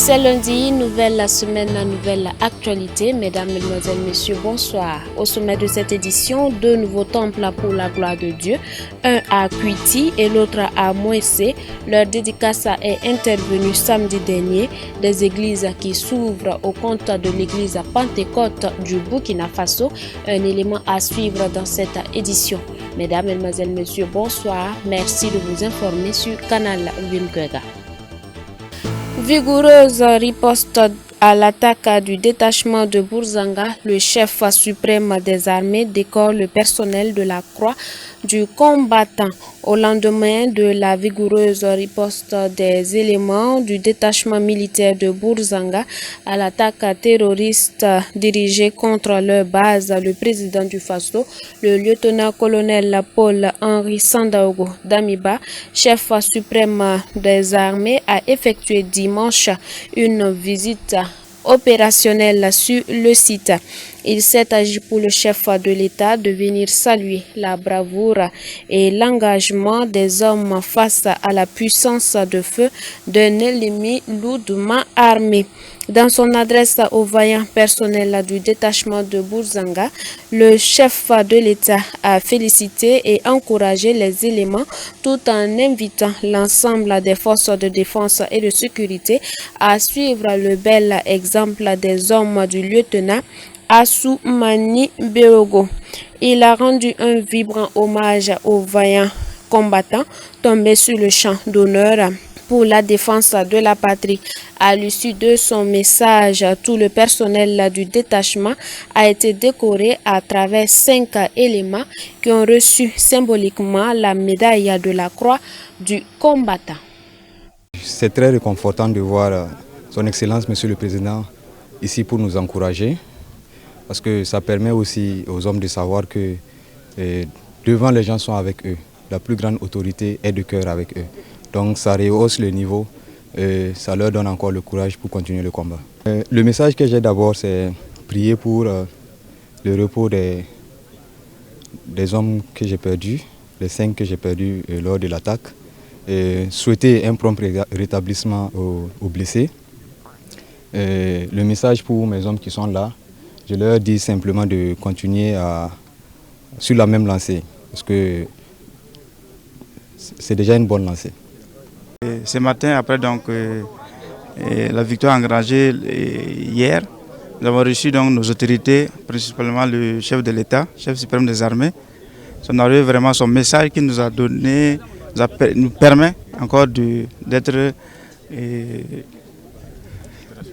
C'est lundi, nouvelle semaine, nouvelle actualité. Mesdames, Mesdemoiselles, Messieurs, bonsoir. Au sommet de cette édition, deux nouveaux temples pour la gloire de Dieu, un à Kuiti et l'autre à Moessé. Leur dédicace est intervenue samedi dernier. Des églises qui s'ouvrent au compte de l'église Pentecôte du Burkina Faso, un élément à suivre dans cette édition. Mesdames, Mesdemoiselles, Messieurs, bonsoir. Merci de vous informer sur Canal Wimkwega. Vigoureuse riposte à l'attaque du détachement de Bourzanga, le chef suprême des armées décore le personnel de la croix du combattant. Au lendemain de la vigoureuse riposte des éléments du détachement militaire de Bourzanga à l'attaque terroriste dirigée contre leur base, le président du Faso, le lieutenant-colonel Paul-Henri Sandaogo Damiba, chef suprême des armées, a effectué dimanche une visite opérationnelle sur le site. Il s'est agi pour le chef de l'État de venir saluer la bravoure et l'engagement des hommes face à la puissance de feu d'un ennemi lourdement armé. Dans son adresse au vaillant personnel du détachement de Bourzanga, le chef de l'État a félicité et encouragé les éléments tout en invitant l'ensemble des forces de défense et de sécurité à suivre le bel exemple des hommes du lieutenant Assoumani Berogo. Il a rendu un vibrant hommage aux vaillants combattants tombés sur le champ d'honneur pour la défense de la patrie. À l'issue de son message, tout le personnel du détachement a été décoré à travers 5 éléments qui ont reçu symboliquement la médaille de la croix du combattant. C'est très réconfortant de voir son Excellence, Monsieur le Président, ici pour nous encourager, parce que ça permet aussi aux hommes de savoir que devant les gens sont avec eux. La plus grande autorité est de cœur avec eux. Donc ça rehausse le niveau et ça leur donne encore le courage pour continuer le combat. Le message que j'ai d'abord, c'est prier pour le repos des hommes que j'ai perdus, les 5 que j'ai perdus lors de l'attaque. Souhaiter un prompt rétablissement aux blessés. Le message pour mes hommes qui sont là, je leur dis simplement de continuer sur la même lancée, parce que c'est déjà une bonne lancée. Ce matin, après la victoire engagée hier, nous avons reçu donc nos autorités, principalement le chef de l'État, chef suprême des armées. Son message qu'il nous a donné nous permet encore d'être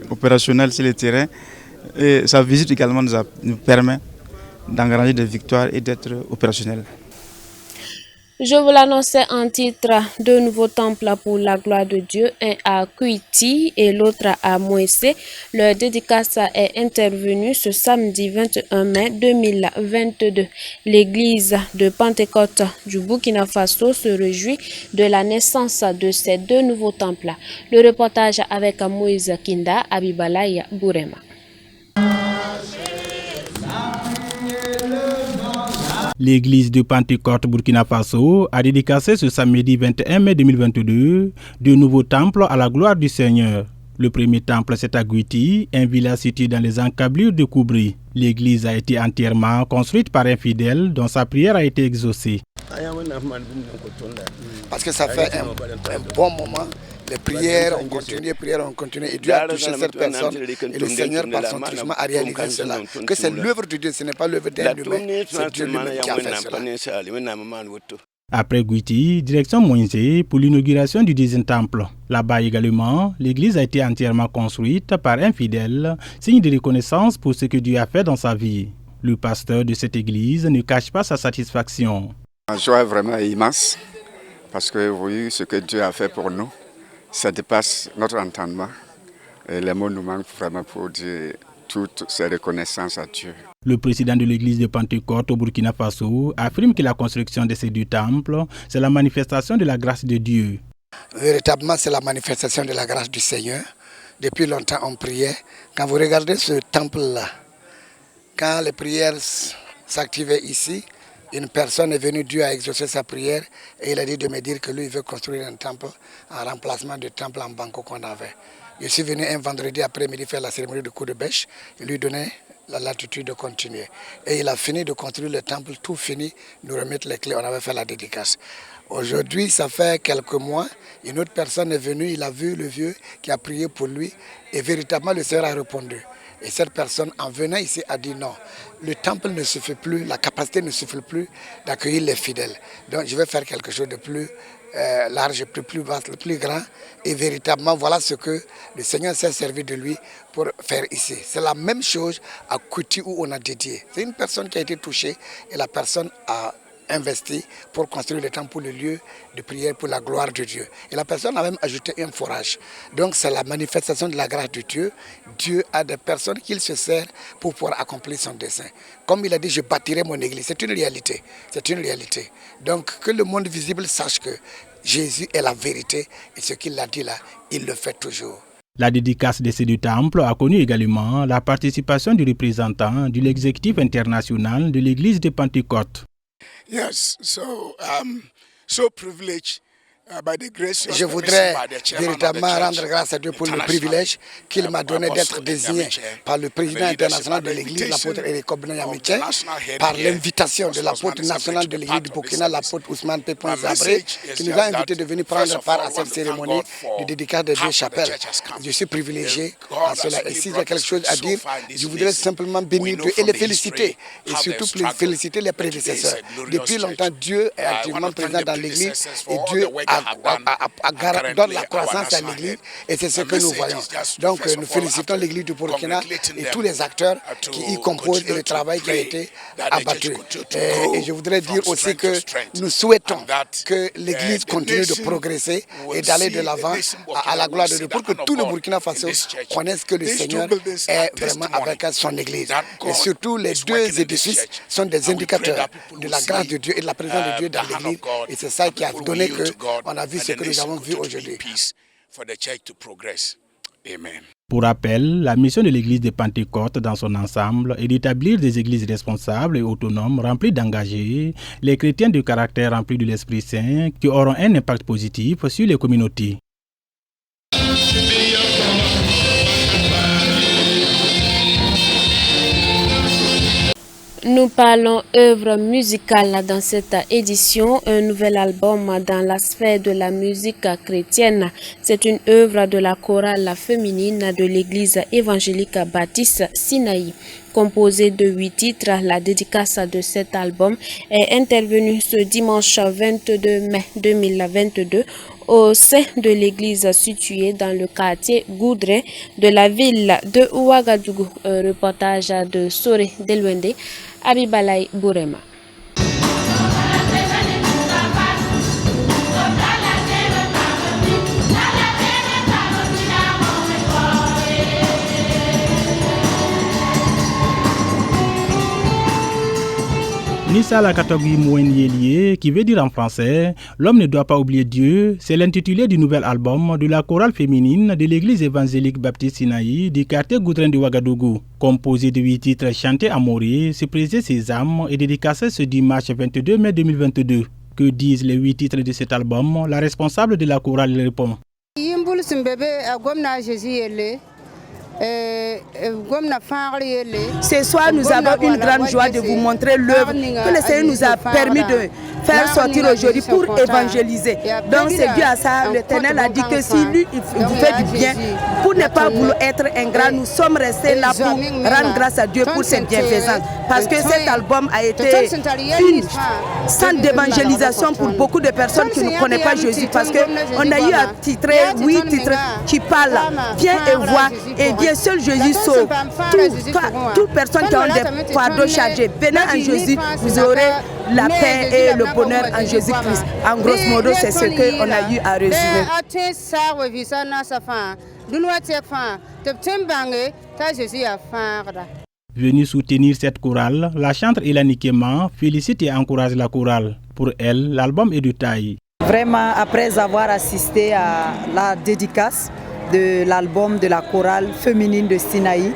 opérationnel sur le terrain. Et sa visite également nous permet d'engranger des victoires et d'être opérationnel. Je vous l'annonçais en titre, deux nouveaux temples pour la gloire de Dieu, un à Kuiti et l'autre à Moessé. Leur dédicace est intervenue ce samedi 21 mai 2022. L'église de Pentecôte du Burkina Faso se réjouit de la naissance de ces deux nouveaux temples. Le reportage avec Moïse Kinda, Abibalaya Bourema. L'église de Pentecôte Burkina Faso a dédicacé ce samedi 21 mai 2022 deux nouveaux temples à la gloire du Seigneur. Le premier temple, c'est à Kuiti, un village situé dans les encablures de Koubri. L'église a été entièrement construite par un fidèle dont sa prière a été exaucée. Parce que ça fait un bon moment. Les prières ont continué, et Dieu a touché cette personne et le Seigneur par son truchement a réalisé cela. Que c'est l'œuvre de Dieu, ce n'est pas l'œuvre d'un humain, c'est Dieu lui-même qui a fait cela. Après Kuiti, direction Moïse pour l'inauguration du deuxième temple. Là-bas également, l'église a été entièrement construite par un fidèle, signe de reconnaissance pour ce que Dieu a fait dans sa vie. Le pasteur de cette église ne cache pas sa satisfaction. La joie est vraiment immense parce que vous voyez ce que Dieu a fait pour nous. Ça dépasse notre entendement. Et les mots nous manquent vraiment pour dire toutes ces reconnaissances à Dieu. Le président de l'église de Pentecôte au Burkina Faso affirme que la construction de ces deux temples, c'est la manifestation de la grâce de Dieu. Véritablement, c'est la manifestation de la grâce du Seigneur. Depuis longtemps, on priait. Quand vous regardez ce temple-là, quand les prières s'activaient ici, une personne est venue, Dieu a exaucé sa prière et il a dit de me dire que lui il veut construire un temple en remplacement du temple en Banco qu'on avait. Je suis venu un vendredi après-midi faire la cérémonie de coup de bêche et lui donner la latitude de continuer. Et il a fini de construire le temple, tout fini, nous remettre les clés, on avait fait la dédicace. Aujourd'hui, ça fait quelques mois, une autre personne est venue, il a vu le vieux qui a prié pour lui et véritablement le Seigneur a répondu. Et cette personne, en venant ici, a dit non, le temple ne suffit plus, la capacité ne suffit plus d'accueillir les fidèles. Donc je vais faire quelque chose de plus large, plus vaste, plus grand. Et véritablement, voilà ce que le Seigneur s'est servi de lui pour faire ici. C'est la même chose à Kouti où on a dédié. C'est une personne qui a été touchée et la personne a investi pour construire le temple pour le lieu de prière pour la gloire de Dieu. Et la personne a même ajouté un forage. Donc c'est la manifestation de la grâce de Dieu. Dieu a des personnes qu'il se sert pour pouvoir accomplir son dessein. Comme il a dit, je bâtirai mon église. C'est une réalité. C'est une réalité. Donc que le monde visible sache que Jésus est la vérité et ce qu'il a dit là, il le fait toujours. La dédicace de ces deux temples a connu également la participation du représentant de l'exécutif international de l'église de Pentecôte. Yes, so privileged by the grace. Je voudrais véritablement rendre grâce à Dieu pour le privilège qu'il m'a donné d'être désigné par le président international de l'église, l'apôtre Eric Obnayamiche, par l'invitation de l'apôtre national de l'église du Burkina, l'apôtre Ousmane P. Zabré, qui nous a invités de venir prendre part à cette cérémonie de dédicace des deux chapelles. Je suis privilégié à cela. Et si j'ai quelque chose à dire, je voudrais simplement bénir Dieu et les féliciter. Et surtout féliciter les prédécesseurs. Depuis longtemps, Dieu est activement présent dans l'église et Dieu donne la croissance à l'église et c'est ce que nous voyons. Donc nous félicitons l'église du Burkina et tous les acteurs qui y composent et le travail qui a été abattu. Et je voudrais dire aussi que nous souhaitons que l'église continue de progresser et d'aller de l'avant à la gloire de Dieu pour que tout le Burkina Faso connaisse que le Seigneur est vraiment avec son église. Et surtout les deux édifices sont des indicateurs de la grâce de Dieu et de la présence de Dieu dans l'église et c'est ça qui a donné que on a vu ce que nous avons vu aujourd'hui. Pour rappel, la mission de l'église de Pentecôte dans son ensemble est d'établir des églises responsables et autonomes remplies d'engagés, les chrétiens de caractère remplis de l'Esprit Saint qui auront un impact positif sur les communautés. Nous parlons œuvre musicale dans cette édition, un nouvel album dans la sphère de la musique chrétienne. C'est une œuvre de la chorale féminine de l'église évangélique Baptiste Sinaï. Composée de 8 titres, la dédicace de cet album est intervenue ce dimanche 22 mai 2022 au sein de l'église située dans le quartier Goudré de la ville de Ouagadougou. Un reportage de Soré Delwende, Abibalay Bourema. Nissa la catégorie Mouenielier, qui veut dire en français « L'homme ne doit pas oublier Dieu », c'est l'intitulé du nouvel album de la chorale féminine de l'église évangélique Baptiste Sinaï du quartier Goudren de Ouagadougou. Composé de 8 titres chantés à Morée, surprisé ses âmes et dédicacé ce dimanche 22 mai 2022. Que disent les 8 titres de cet album? La responsable de la chorale répond. Ce soir, nous avons une grande joie de vous montrer l'œuvre que le Seigneur nous a permis de faire sortir aujourd'hui pour évangéliser. Donc c'est dû à ça, l'Éternel a dit que si lui il vous fait du bien, pour ne pas vouloir être ingrat, nous sommes restés là pour rendre grâce à Dieu pour cette bienfaisance. Parce que cet album a été une centre d'évangélisation pour beaucoup de personnes qui ne connaissent pas Jésus. Parce qu'on a eu à titrer 8 titres qui parlent, viens et vois, et bien seul Jésus sauve. Toute personne qui a des fardeaux chargés, venez en Jésus, vous aurez la paix et le bonheur en Jésus-Christ. En grosso modo, c'est ce qu'on a eu à résumer. Venue soutenir cette chorale, la chantre Elani Keman félicite et encourage la chorale. Pour elle, l'album est de taille. Vraiment, après avoir assisté à la dédicace de l'album de la chorale féminine de Sinaï,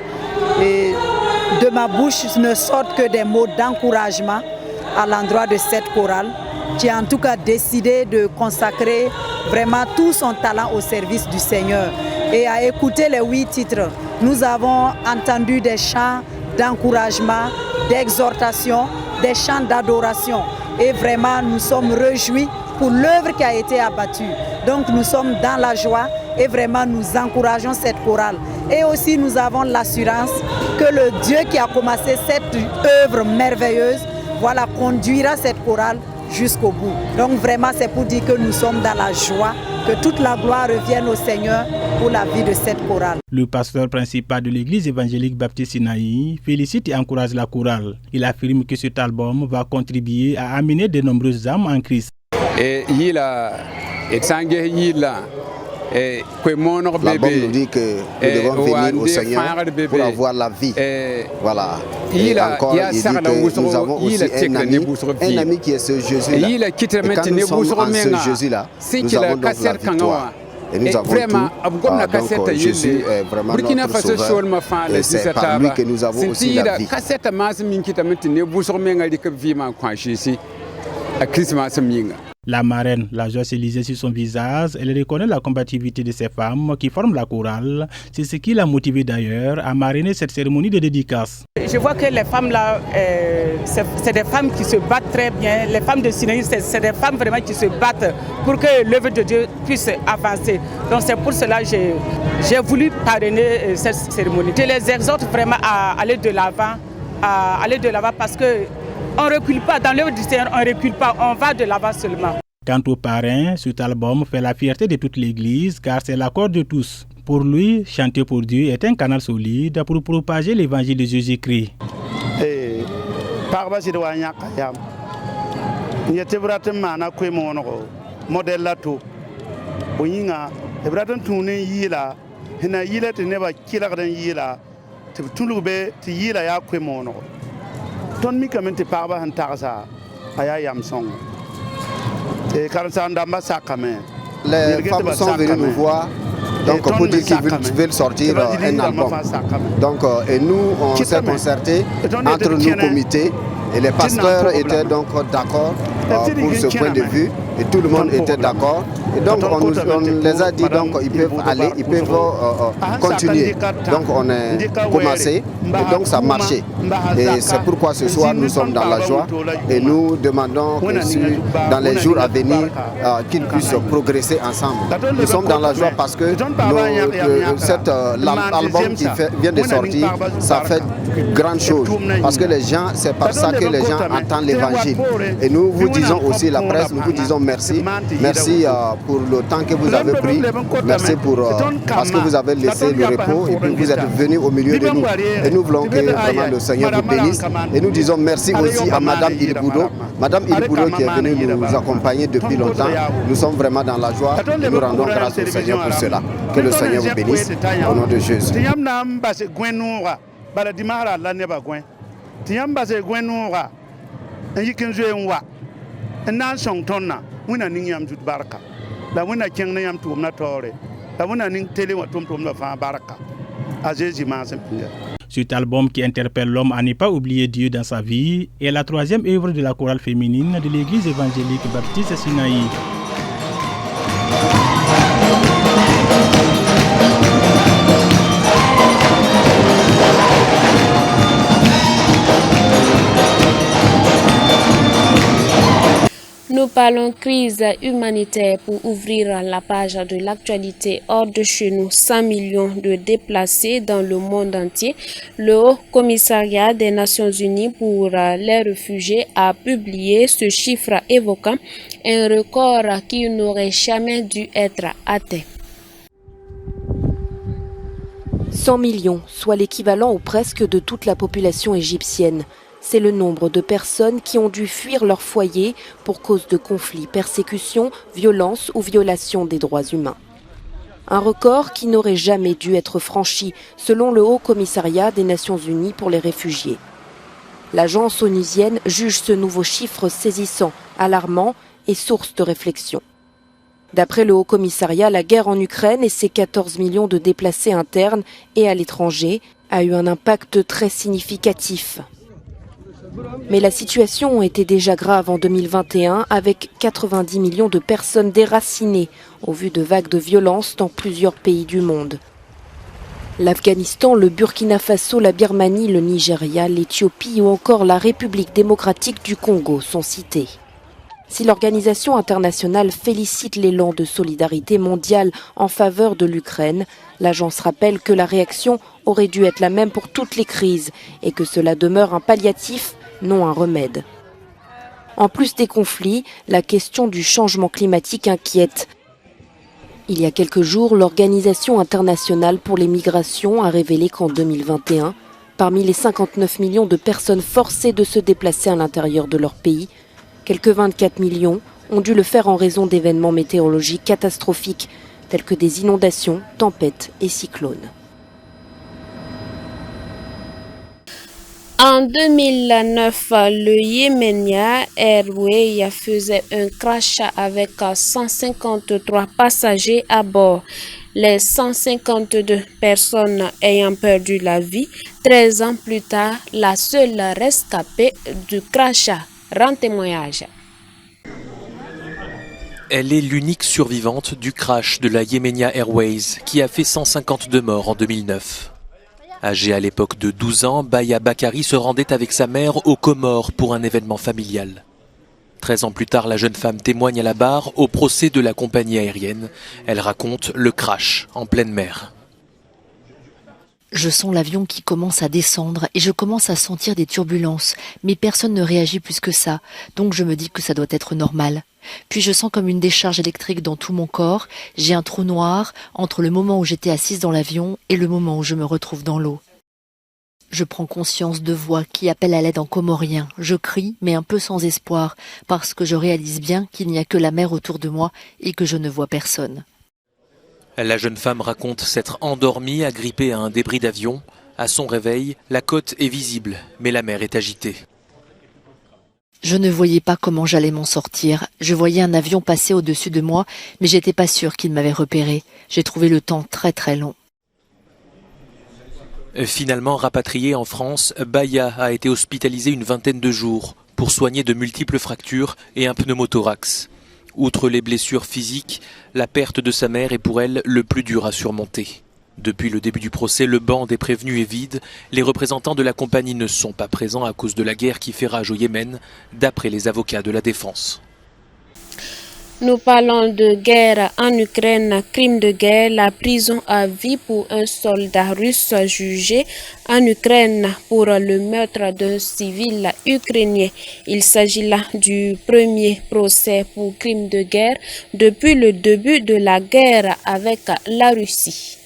et de ma bouche ne sortent que des mots d'encouragement à l'endroit de cette chorale qui a en tout cas décidé de consacrer vraiment tout son talent au service du Seigneur. et à écouter les 8 titres, nous avons entendu des chants d'encouragement, d'exhortation, des chants d'adoration. Et vraiment, nous sommes réjouis pour l'œuvre qui a été abattue. Donc nous sommes dans la joie et vraiment nous encourageons cette chorale. Et aussi nous avons l'assurance que le Dieu qui a commencé cette œuvre merveilleuse, voilà, conduira cette chorale jusqu'au bout. Donc vraiment c'est pour dire que nous sommes dans la joie, que toute la gloire revienne au Seigneur pour la vie de cette chorale. Le pasteur principal de l'église évangélique baptiste Sinaï félicite et encourage la chorale. Il affirme que cet album va contribuer à amener de nombreuses âmes en Christ. L'album nous dit que nous devons venir au Seigneur pour avoir la vie. Voilà. Et encore, il dit que nous avons aussi un ami qui est ce Jésus-là. Et quand nous sommes en ce Jésus-là, nous avons donc la victoire. Et nous avons tout. Donc Jésus est vraiment notre sauveur. Et c'est par lui que nous avons aussi la vie. La marraine, la joie s'est lisée sur son visage. Elle reconnaît la combativité de ces femmes qui forment la chorale. C'est ce qui l'a motivée d'ailleurs à marrainer cette cérémonie de dédicace. Je vois que les femmes là, c'est des femmes qui se battent très bien. Les femmes de Sinaï, c'est des femmes vraiment qui se battent pour que l'œuvre de Dieu puisse avancer. Donc c'est pour cela que j'ai voulu parrainer cette cérémonie. Je les exhorte vraiment à aller de l'avant, parce que on ne recule pas, dans l'œuvre du Seigneur, on ne recule pas, on va de l'avant seulement. Quant au parrain, cet album fait la fierté de toute l'Église car c'est l'accord de tous. Pour lui, chanter pour Dieu est un canal solide pour propager l'évangile de Jésus-Christ. Ton mi kamenti parba han tarsa aya yam song et karsanda masakame. Les femmes sont venues nous voir, donc pour dire qu'ils veulent sortir un album. Donc et nous on s'est concerté entre nos comités et les pasteurs étaient donc d'accord pour ce point de vue et tout le monde était d'accord. Et donc on les a dit donc ils peuvent aller, ils peuvent continuer. Donc on a commencé et donc ça marchait. Et c'est pourquoi ce soir nous sommes dans la joie et nous demandons que dans les jours à venir qu'ils puissent progresser ensemble. Nous sommes dans la joie parce que l'album qui vient de sortir, ça fait grande chose. Parce que les gens, c'est par ça que les gens entendent l'évangile. Et nous vous disons aussi, la presse, nous vous disons merci. Merci pour le temps que vous avez pris. Merci parce que vous avez laissé le repos et puis vous êtes venus au milieu de nous. Et nous voulons que vraiment le Seigneur vous bénisse. Et nous disons merci aussi à Madame Ilboudou. Madame Ilboudou qui est venue nous accompagner depuis longtemps. Nous sommes vraiment dans la joie et nous rendons grâce au Seigneur pour cela. Que le Seigneur vous bénisse au nom de Jésus. Cet album qui interpelle l'homme à ne pas oublier Dieu dans sa vie est la troisième œuvre de la chorale féminine de l'église évangélique baptiste Sinaï. Nous parlons crise humanitaire pour ouvrir la page de l'actualité hors de chez nous. 100 millions de déplacés dans le monde entier. Le Haut Commissariat des Nations Unies pour les réfugiés a publié ce chiffre évoquant un record qui n'aurait jamais dû être atteint. 100 millions, soit l'équivalent ou presque de toute la population égyptienne. C'est le nombre de personnes qui ont dû fuir leur foyer pour cause de conflits, persécutions, violences ou violations des droits humains. Un record qui n'aurait jamais dû être franchi, selon le Haut Commissariat des Nations Unies pour les réfugiés. L'agence onusienne juge ce nouveau chiffre saisissant, alarmant et source de réflexion. D'après le Haut Commissariat, la guerre en Ukraine et ses 14 millions de déplacés internes et à l'étranger a eu un impact très significatif. Mais la situation était déjà grave en 2021 avec 90 millions de personnes déracinées au vu de vagues de violence dans plusieurs pays du monde. L'Afghanistan, le Burkina Faso, la Birmanie, le Nigeria, l'Éthiopie ou encore la République démocratique du Congo sont cités. Si l'organisation internationale félicite l'élan de solidarité mondiale en faveur de l'Ukraine, l'agence rappelle que la réaction aurait dû être la même pour toutes les crises et que cela demeure un palliatif, non un remède. En plus des conflits, la question du changement climatique inquiète. Il y a quelques jours, l'Organisation internationale pour les migrations a révélé qu'en 2021, parmi les 59 millions de personnes forcées de se déplacer à l'intérieur de leur pays, quelques 24 millions ont dû le faire en raison d'événements météorologiques catastrophiques tels que des inondations, tempêtes et cyclones. En 2009, le Yemenia Airways faisait un crash avec 153 passagers à bord. Les 152 personnes ayant perdu la vie, 13 ans plus tard, la seule rescapée du crash rend témoignage. Elle est l'unique survivante du crash de la Yemenia Airways qui a fait 152 morts en 2009. Âgée à l'époque de 12 ans, Baya Bakari se rendait avec sa mère aux Comores pour un événement familial. 13 ans plus tard, la jeune femme témoigne à la barre au procès de la compagnie aérienne. Elle raconte le crash en pleine mer. Je sens l'avion qui commence à descendre et je commence à sentir des turbulences, mais personne ne réagit plus que ça, donc je me dis que ça doit être normal. Puis je sens comme une décharge électrique dans tout mon corps, j'ai un trou noir entre le moment où j'étais assise dans l'avion et le moment où je me retrouve dans l'eau. Je prends conscience de voix qui appellent à l'aide en comorien. Je crie, mais un peu sans espoir, parce que je réalise bien qu'il n'y a que la mer autour de moi et que je ne vois personne. La jeune femme raconte s'être endormie, agrippée à un débris d'avion. À son réveil, la côte est visible, mais la mer est agitée. Je ne voyais pas comment j'allais m'en sortir. Je voyais un avion passer au-dessus de moi, mais j'étais pas sûre qu'il m'avait repéré. J'ai trouvé le temps très très long. Finalement rapatriée en France, Baya a été hospitalisée une vingtaine de jours pour soigner de multiples fractures et un pneumothorax. Outre les blessures physiques, la perte de sa mère est pour elle le plus dur à surmonter. Depuis le début du procès, le banc des prévenus est vide. Les représentants de la compagnie ne sont pas présents à cause de la guerre qui fait rage au Yémen, d'après les avocats de la défense. Nous parlons de guerre en Ukraine, crime de guerre, la prison à vie pour un soldat russe jugé en Ukraine pour le meurtre d'un civil ukrainien. Il s'agit là du premier procès pour crime de guerre depuis le début de la guerre avec la Russie.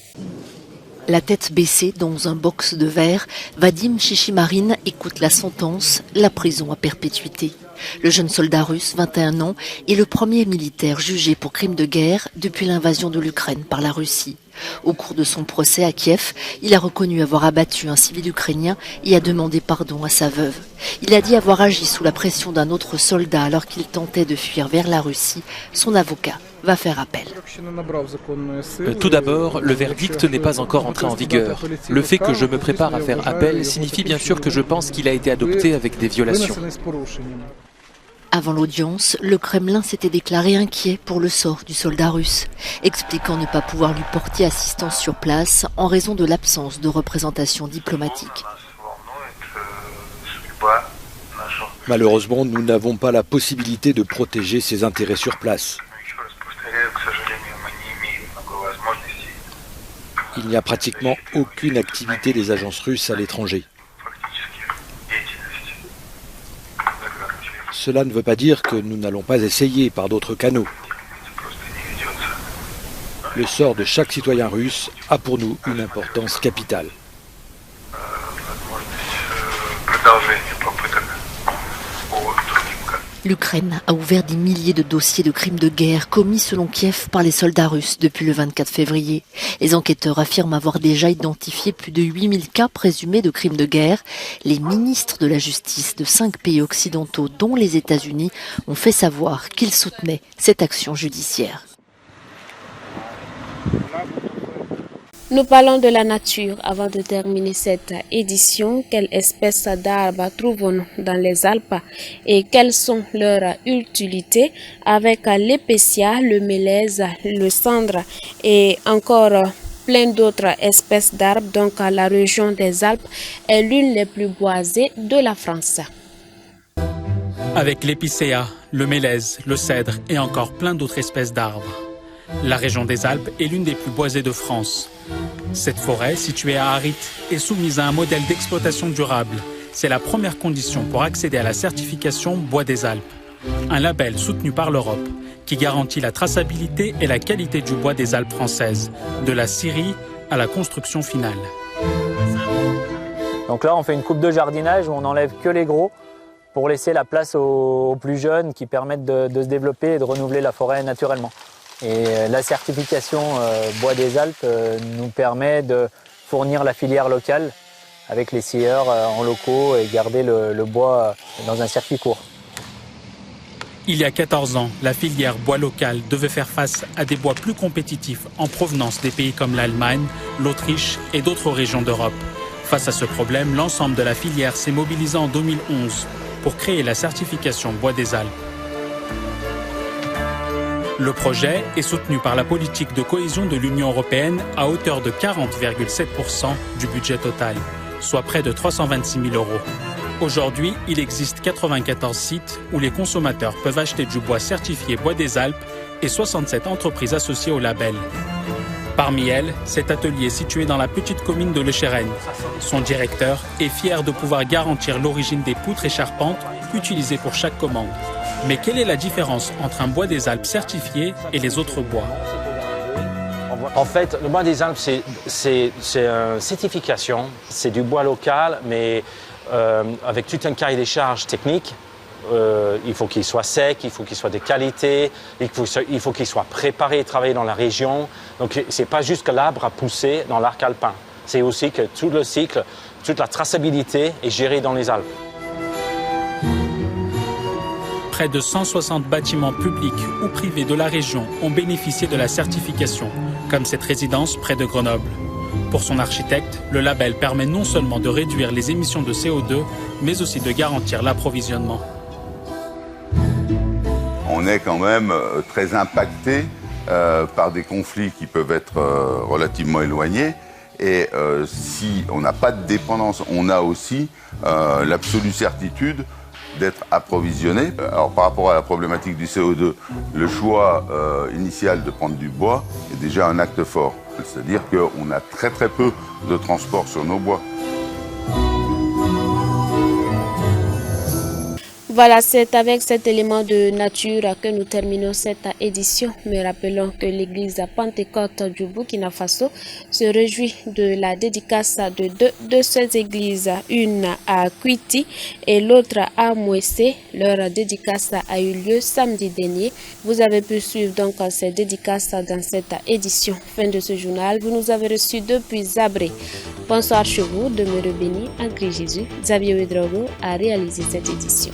La tête baissée dans un box de verre, Vadim Chichimarine écoute la sentence, la prison à perpétuité. Le jeune soldat russe, 21 ans, est le premier militaire jugé pour crime de guerre depuis l'invasion de l'Ukraine par la Russie. Au cours de son procès à Kiev, il a reconnu avoir abattu un civil ukrainien et a demandé pardon à sa veuve. Il a dit avoir agi sous la pression d'un autre soldat alors qu'il tentait de fuir vers la Russie. Son avocat va faire appel. Tout d'abord, le verdict n'est pas encore entré en vigueur. Le fait que je me prépare à faire appel signifie bien sûr que je pense qu'il a été adopté avec des violations. Avant l'audience, le Kremlin s'était déclaré inquiet pour le sort du soldat russe, expliquant ne pas pouvoir lui porter assistance sur place en raison de l'absence de représentation diplomatique. Malheureusement, nous n'avons pas la possibilité de protéger ses intérêts sur place. Il n'y a pratiquement aucune activité des agences russes à l'étranger. Cela ne veut pas dire que nous n'allons pas essayer par d'autres canaux. Le sort de chaque citoyen russe a pour nous une importance capitale. L'Ukraine a ouvert des milliers de dossiers de crimes de guerre commis selon Kiev par les soldats russes depuis le 24 février. Les enquêteurs affirment avoir déjà identifié plus de 8000 cas présumés de crimes de guerre. Les ministres de la justice de 5 pays occidentaux, dont les États-Unis, ont fait savoir qu'ils soutenaient cette action judiciaire. Nous parlons de la nature avant de terminer cette édition. Quelles espèces d'arbres trouvons-nous dans les Alpes et quelles sont leurs utilités avec l'épécia, le mélèze, le cendre et encore plein d'autres espèces d'arbres. Donc la région des Alpes est l'une des plus boisées de la France. Avec l'épicéa, le mélèze, le cèdre et encore plein d'autres espèces d'arbres. La région des Alpes est l'une des plus boisées de France. Cette forêt, située à Arit, est soumise à un modèle d'exploitation durable. C'est la première condition pour accéder à la certification Bois des Alpes, un label soutenu par l'Europe qui garantit la traçabilité et la qualité du bois des Alpes françaises, de la scierie à la construction finale. Donc là, on fait une coupe de jardinage où on n'enlève que les gros pour laisser la place aux plus jeunes qui permettent de se développer et de renouveler la forêt naturellement. Et la certification Bois des Alpes nous permet de fournir la filière locale avec les scieurs en locaux et garder le bois dans un circuit court. Il y a 14 ans, la filière bois local devait faire face à des bois plus compétitifs en provenance des pays comme l'Allemagne, l'Autriche et d'autres régions d'Europe. Face à ce problème, l'ensemble de la filière s'est mobilisé en 2011 pour créer la certification Bois des Alpes. Le projet est soutenu par la politique de cohésion de l'Union européenne à hauteur de 40,7% du budget total, soit près de 326 000 €. Aujourd'hui, il existe 94 sites où les consommateurs peuvent acheter du bois certifié Bois des Alpes et 67 entreprises associées au label. Parmi elles, cet atelier situé dans la petite commune de Le Chérène. Son directeur est fier de pouvoir garantir l'origine des poutres et charpentes utilisées pour chaque commande. Mais quelle est la différence entre un Bois des Alpes certifié et les autres bois? En fait, le Bois des Alpes, c'est une certification. C'est du bois local, mais avec tout un cahier des charges techniques. Il faut qu'il soit sec, il faut qu'il soit de qualité, il faut qu'il soit préparé et travaillé dans la région. Donc, ce n'est pas juste que l'arbre a poussé dans l'arc alpin. C'est aussi que tout le cycle, toute la traçabilité est gérée dans les Alpes. Près de 160 bâtiments publics ou privés de la région ont bénéficié de la certification, comme cette résidence près de Grenoble. Pour son architecte, le label permet non seulement de réduire les émissions de CO2, mais aussi de garantir l'approvisionnement. On est quand même très impacté par des conflits qui peuvent être relativement éloignés. Et si on n'a pas de dépendance, on a aussi l'absolue certitude d'être approvisionné. Alors par rapport à la problématique du CO2, le choix initial de prendre du bois est déjà un acte fort. C'est-à-dire qu'on a très peu de transport sur nos bois. Voilà, c'est avec cet élément de nature que nous terminons cette édition. Mais rappelons que l'église Pentecôte du Burkina Faso se réjouit de la dédicace de deux de ces églises, une à Kuiti et l'autre à Mouessé. Leur dédicace a eu lieu samedi dernier. Vous avez pu suivre donc ces dédicaces dans cette édition. Fin de ce journal, vous nous avez reçus depuis Zabré. Bonsoir chez vous, demeurez bénis en Christ Jésus. Xavier Ouedraogo a réalisé cette édition.